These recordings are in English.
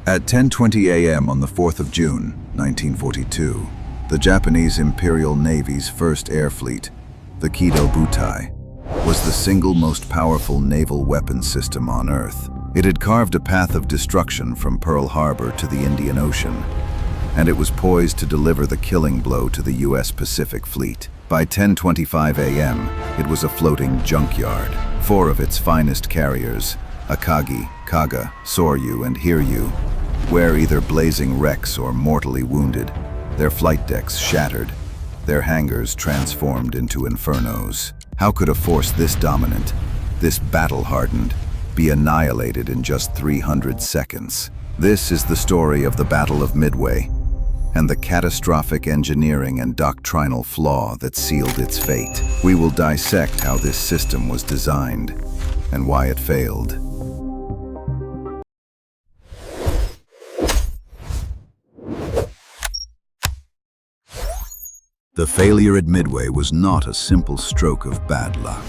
At 10:20 a.m. on the 4th of June, 1942, the Japanese Imperial Navy's first air fleet, the Kido Butai, was the single most powerful naval weapons system on Earth. It had carved a path of destruction from Pearl Harbor to the Indian Ocean, and it was poised to deliver the killing blow to the U.S. Pacific Fleet. By 10:25 a.m., it was a floating junkyard. 4 of its finest carriers, Akagi, Kaga, Soryu, and Hiryu, were either blazing wrecks or mortally wounded, their flight decks shattered, their hangars transformed into infernos. How could a force this dominant, this battle-hardened, be annihilated in just 300 seconds? This is the story of the Battle of Midway, and the catastrophic engineering and doctrinal flaw that sealed its fate. We will dissect how this system was designed and why it failed. The failure at Midway was not a simple stroke of bad luck.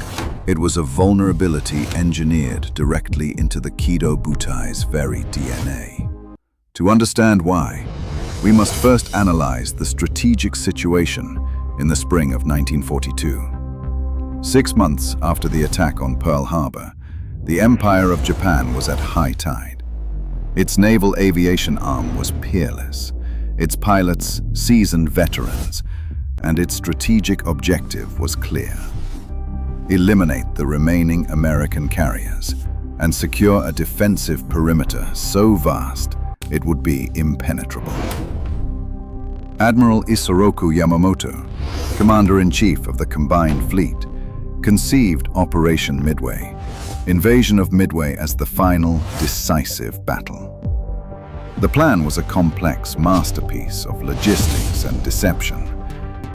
It was a vulnerability engineered directly into the Kido Butai's very DNA. To understand why, we must first analyze the strategic situation in the spring of 1942. 6 months after the attack on Pearl Harbor, the Empire of Japan was at high tide. Its naval aviation arm was peerless, its pilots seasoned veterans, and its strategic objective was clear: eliminate the remaining American carriers and secure a defensive perimeter so vast it would be impenetrable. Admiral Isoroku Yamamoto, Commander-in-Chief of the Combined Fleet, conceived Operation Midway, invasion of Midway as the final, decisive battle. The plan was a complex masterpiece of logistics and deception,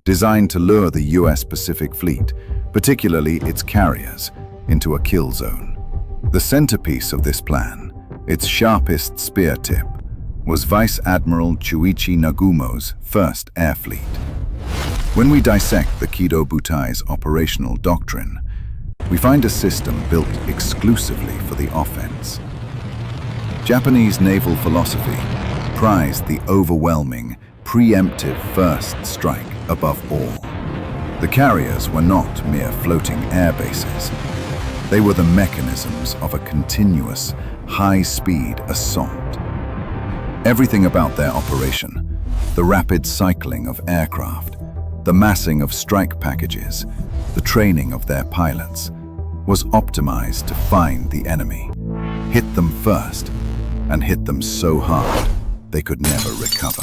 designed to lure the U.S. Pacific Fleet, particularly its carriers, into a kill zone. The centerpiece of this plan, its sharpest spear tip, was Vice Admiral Chuichi Nagumo's first air fleet. When we dissect the Kido Butai's operational doctrine, we find a system built exclusively for the offense. Japanese naval philosophy prized the overwhelming, preemptive first strike above all. The carriers were not mere floating air bases. They were the mechanisms of a continuous, high-speed assault. Everything about their operation, the rapid cycling of aircraft, the massing of strike packages, the training of their pilots, was optimized to find the enemy, hit them first, and hit them so hard they could never recover.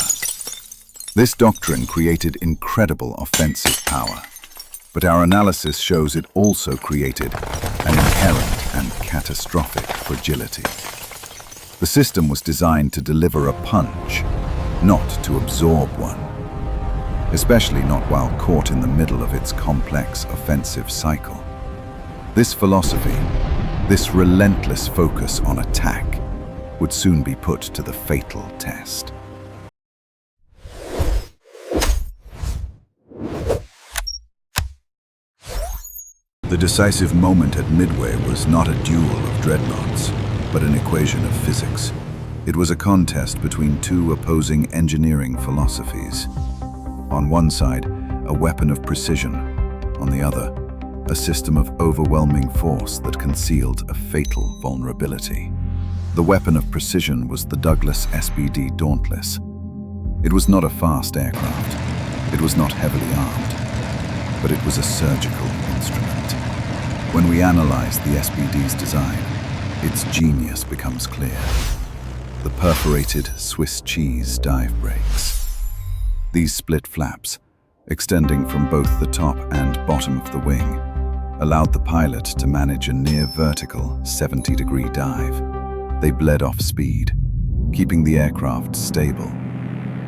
This doctrine created incredible offensive power, but our analysis shows it also created an inherent and catastrophic fragility. The system was designed to deliver a punch, not to absorb one, especially not while caught in the middle of its complex offensive cycle. This philosophy, this relentless focus on attack, would soon be put to the fatal test. The decisive moment at Midway was not a duel of dreadnoughts, but an equation of physics. It was a contest between two opposing engineering philosophies. On one side, a weapon of precision; on the other, a system of overwhelming force that concealed a fatal vulnerability. The weapon of precision was the Douglas SBD Dauntless. It was not a fast aircraft. It was not heavily armed, but it was a surgical instrument. When we analyze the SBD's design, its genius becomes clear. The perforated Swiss cheese dive brakes. These split flaps, extending from both the top and bottom of the wing, allowed the pilot to manage a near-vertical 70-degree dive. They bled off speed, keeping the aircraft stable,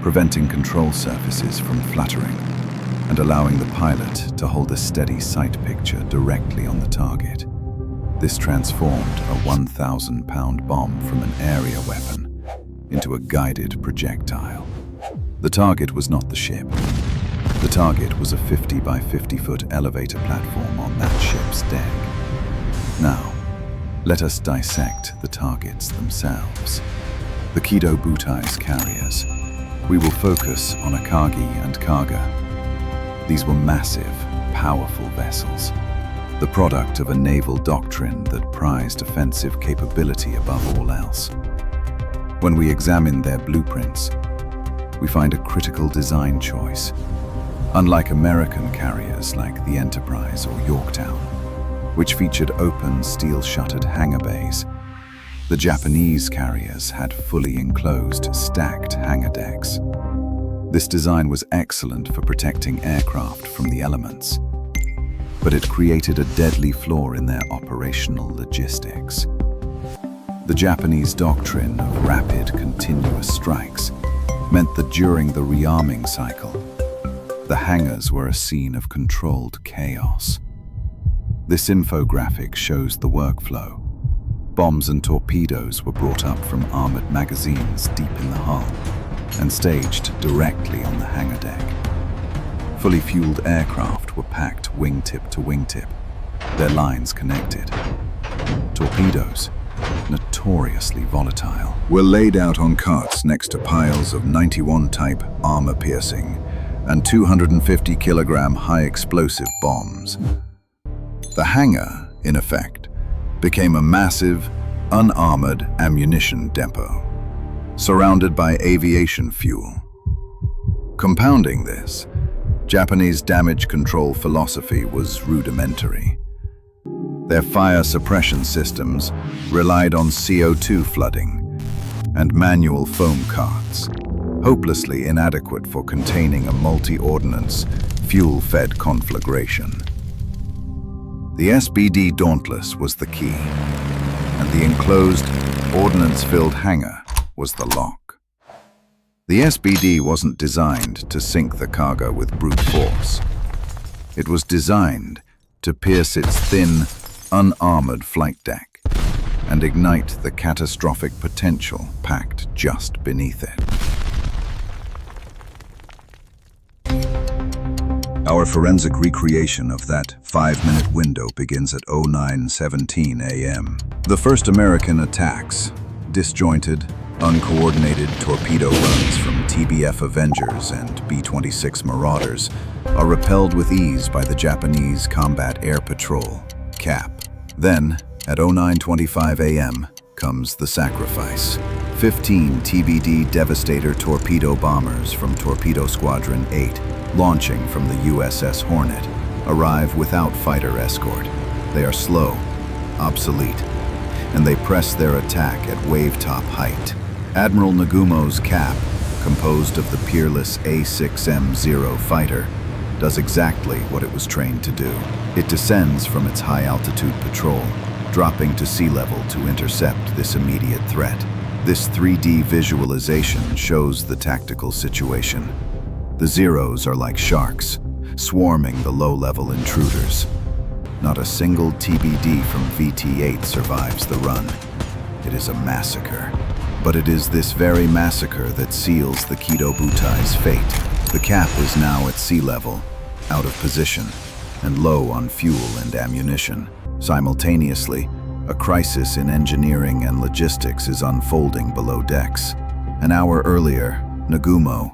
preventing control surfaces from fluttering, and allowing the pilot to hold a steady sight picture directly on the target. This transformed a 1,000-pound bomb from an area weapon into a guided projectile. The target was not the ship. The target was a 50 by 50-foot elevator platform on that ship's deck. Now, let us dissect the targets themselves. The Kido Butai's carriers. We will focus on Akagi and Kaga. These were massive, powerful vessels, the product of a naval doctrine that prized offensive capability above all else. When we examine their blueprints, we find a critical design choice. Unlike American carriers like the Enterprise or Yorktown, which featured open, steel-shuttered hangar bays, the Japanese carriers had fully enclosed, stacked hangar decks. This design was excellent for protecting aircraft from the elements, but it created a deadly flaw in their operational logistics. The Japanese doctrine of rapid, continuous strikes meant that during the rearming cycle, the hangars were a scene of controlled chaos. This infographic shows the workflow. Bombs and torpedoes were brought up from armored magazines deep in the hull and staged directly on the hangar deck. Fully fueled aircraft were packed wingtip to wingtip, their lines connected. Torpedoes, notoriously volatile, were laid out on carts next to piles of 91 type armor-piercing and 250-kilogram high-explosive bombs. The hangar, in effect, became a massive, unarmored ammunition depot, surrounded by aviation fuel. Compounding this, Japanese damage control philosophy was rudimentary. Their fire suppression systems relied on CO2 flooding and manual foam carts, hopelessly inadequate for containing a multi-ordnance, fuel-fed conflagration. The SBD Dauntless was the key, and the enclosed, ordnance-filled hangar was the lock. The SBD wasn't designed to sink the cargo with brute force. It was designed to pierce its thin, unarmored flight deck and ignite the catastrophic potential packed just beneath it. Our forensic recreation of that 5-minute window begins at 09:17 a.m. The first American attacks, disjointed, uncoordinated torpedo runs from TBF Avengers and B-26 Marauders, are repelled with ease by the Japanese Combat Air Patrol, CAP. Then, at 09:25 a.m., comes the sacrifice. 15 TBD Devastator torpedo bombers from Torpedo Squadron 8, launching from the USS Hornet, arrive without fighter escort. They are slow, obsolete, and they press their attack at wave-top height. Admiral Nagumo's CAP, composed of the peerless A6M0 fighter, does exactly what it was trained to do. It descends from its high-altitude patrol, dropping to sea level to intercept this immediate threat. This 3D visualization shows the tactical situation. The Zeros are like sharks, swarming the low-level intruders. Not a single TBD from VT-8 survives the run. It is a massacre. But it is this very massacre that seals the Kido Butai's fate. The CAP is now at sea level, out of position, and low on fuel and ammunition. Simultaneously, a crisis in engineering and logistics is unfolding below decks. An hour earlier, Nagumo,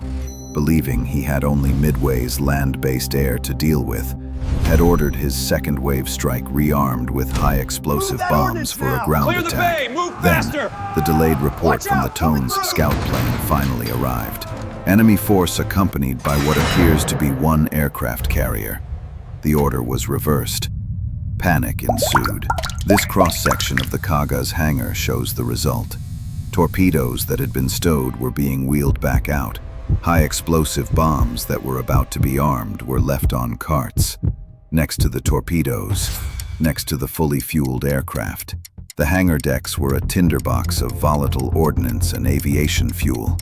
believing he had only Midway's land-based air to deal with, had ordered his second wave strike rearmed with high-explosive bombs for a ground attack. Then, the delayed report from the Tones scout plane finally arrived. Enemy force accompanied by what appears to be one aircraft carrier. The order was reversed. Panic ensued. This cross-section of the Kaga's hangar shows the result. Torpedoes that had been stowed were being wheeled back out. High-explosive bombs that were about to be armed were left on carts, next to the torpedoes, next to the fully fueled aircraft. The hangar decks were a tinderbox of volatile ordnance and aviation fuel,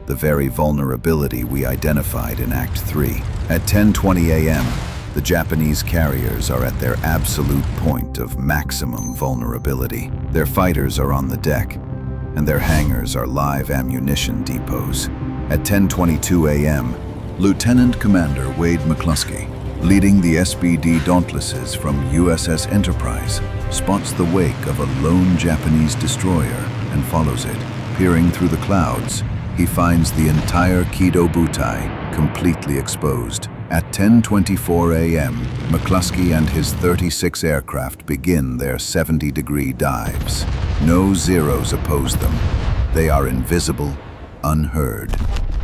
the very vulnerability we identified in Act 3. At 10:20 a.m., the Japanese carriers are at their absolute point of maximum vulnerability. Their fighters are on the deck, and their hangars are live ammunition depots. At 10:22 a.m., Lieutenant Commander Wade McCluskey, leading the SBD Dauntlesses from USS Enterprise, spots the wake of a lone Japanese destroyer and follows it, Peering through the clouds, he finds the entire Kido Butai completely exposed. At 10:24 a.m., McCluskey and his 36 aircraft begin their 70-degree dives. No Zeros oppose them. They are invisible, unheard,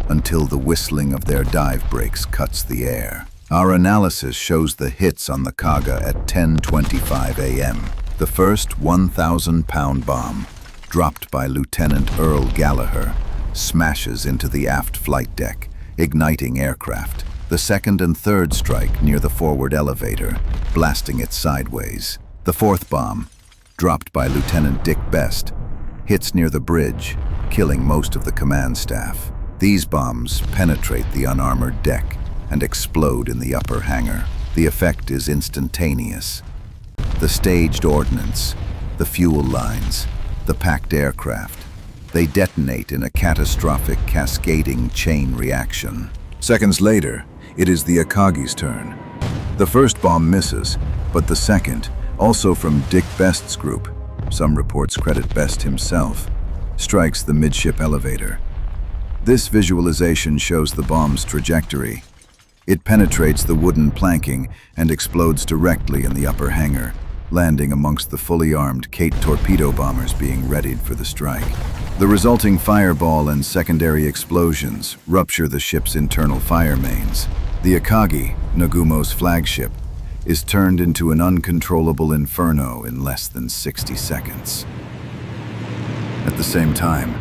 until the whistling of their dive brakes cuts the air. Our analysis shows the hits on the Kaga at 10:25 a.m. The first 1,000-pound bomb, dropped by Lieutenant Earl Gallagher, smashes into the aft flight deck, igniting aircraft. The second and third strike near the forward elevator, blasting it sideways. The fourth bomb, dropped by Lieutenant Dick Best, hits near the bridge, killing most of the command staff. These bombs penetrate the unarmored deck and explode in the upper hangar. The effect is instantaneous. The staged ordnance, the fuel lines, the packed aircraft, they detonate in a catastrophic cascading chain reaction. Seconds later, it is the Akagi's turn. The first bomb misses, but the second, also from Dick Best's group, some reports credit Best himself, strikes the midship elevator. This visualization shows the bomb's trajectory. It penetrates the wooden planking and explodes directly in the upper hangar, landing amongst the fully armed Kate torpedo bombers being readied for the strike. The resulting fireball and secondary explosions rupture the ship's internal fire mains. The Akagi, Nagumo's flagship, is turned into an uncontrollable inferno in less than 60 seconds. At the same time,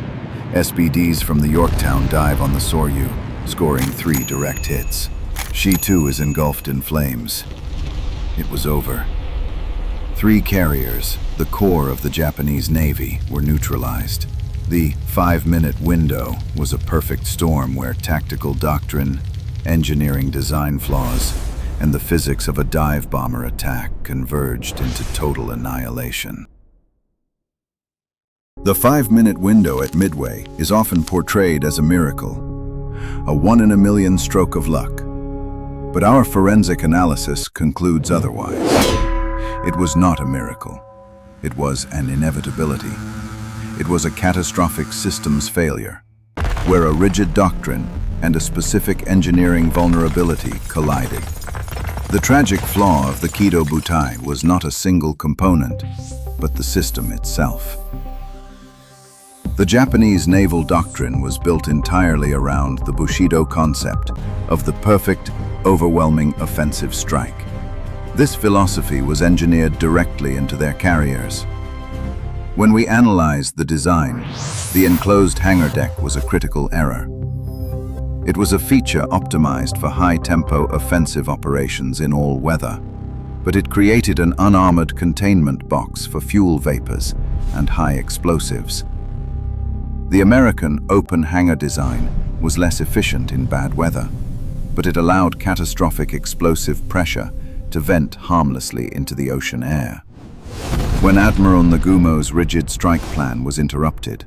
SBDs from the Yorktown dive on the Soryu, scoring 3 direct hits. She too is engulfed in flames. It was over. 3 carriers, the core of the Japanese Navy, were neutralized. The 5-minute window was a perfect storm where tactical doctrine, engineering design flaws, and the physics of a dive bomber attack converged into total annihilation. The 5-minute window at Midway is often portrayed as a miracle, a 1-in-a-million stroke of luck. But our forensic analysis concludes otherwise. It was not a miracle. It was an inevitability. It was a catastrophic systems failure, where a rigid doctrine and a specific engineering vulnerability collided. The tragic flaw of the Kido Butai was not a single component, but the system itself. The Japanese naval doctrine was built entirely around the Bushido concept of the perfect, overwhelming offensive strike. This philosophy was engineered directly into their carriers. When we analyzed the design, the enclosed hangar deck was a critical error. It was a feature optimized for high-tempo offensive operations in all weather, but it created an unarmored containment box for fuel vapors and high explosives. The American open hangar design was less efficient in bad weather, but it allowed catastrophic explosive pressure to vent harmlessly into the ocean air. When Admiral Nagumo's rigid strike plan was interrupted,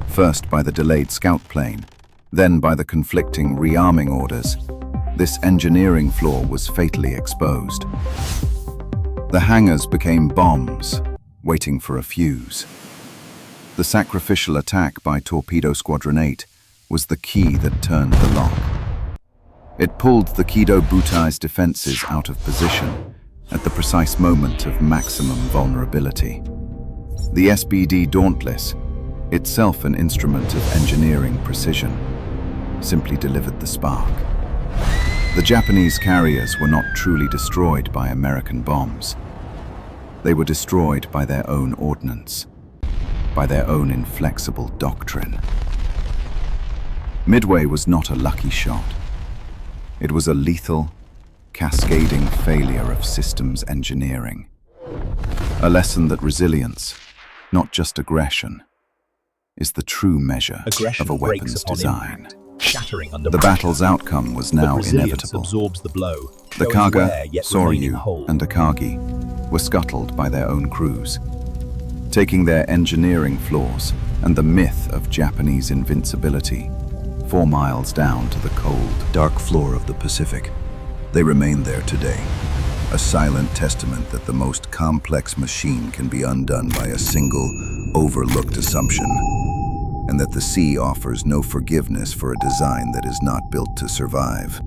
first by the delayed scout plane, then by the conflicting rearming orders, this engineering flaw was fatally exposed. The hangars became bombs, waiting for a fuse. The sacrificial attack by Torpedo Squadron 8 was the key that turned the lock. It pulled the Kido Butai's defenses out of position at the precise moment of maximum vulnerability. The SBD Dauntless, itself an instrument of engineering precision, simply delivered the spark. The Japanese carriers were not truly destroyed by American bombs. They were destroyed by their own ordnance, by their own inflexible doctrine. Midway was not a lucky shot. It was a lethal, cascading failure of systems engineering. A lesson that resilience, not just aggression, is the true measure of a weapon's design. Shattering under the battle's outcome was now inevitable. Absorbs the blow. The Kaga, Soryu, and Akagi were scuttled by their own crews, taking their engineering flaws and the myth of Japanese invincibility 4 miles down to the cold, dark floor of the Pacific. They remain there today, a silent testament that the most complex machine can be undone by a single, overlooked assumption. and that the sea offers no forgiveness for a design that is not built to survive.